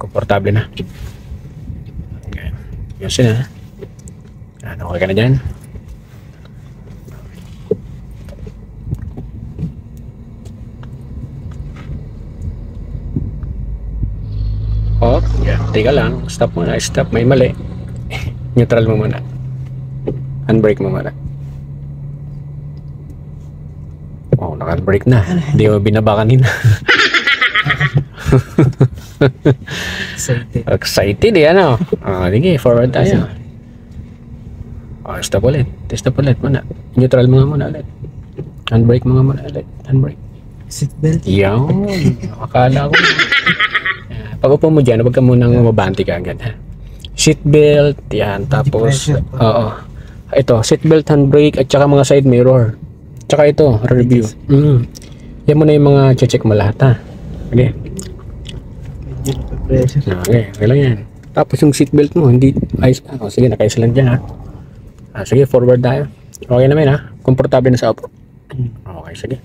Komportable na. Okay. Yun sila. Okay ka na dyan? Oh, yeah. Teka lang. Stop muna. Stop. May mali. Neutral mo muna. Handbrake mo muna. Oh, naka-handbrake na. Hindi mo binaba kanina. Excited. Excited eh, ano? Sige, forward tayo. Stop ulit. Stop ulit muna. Neutral mo nga muna ulit. Handbrake mo nga muna ulit. Handbrake. Seatbelt. Yan. Akala ko. Pag upo mo dyan, huwag ka munang mabanti ka agad. Seatbelt, yan. Tapos, oo. Ito, seatbelt, handbrake, at saka mga side mirror. Tsaka ito, rear view. Yan mo na yung mga check mo lahat, ha. Okay. Okay, okay lang yan. Tapos yung seatbelt mo, hindi ayos na. Sige, nakaisa lang dyan, ha. Sige, forward tayo. Okay naman, ha. Komportable na sa upo. Okay, sige.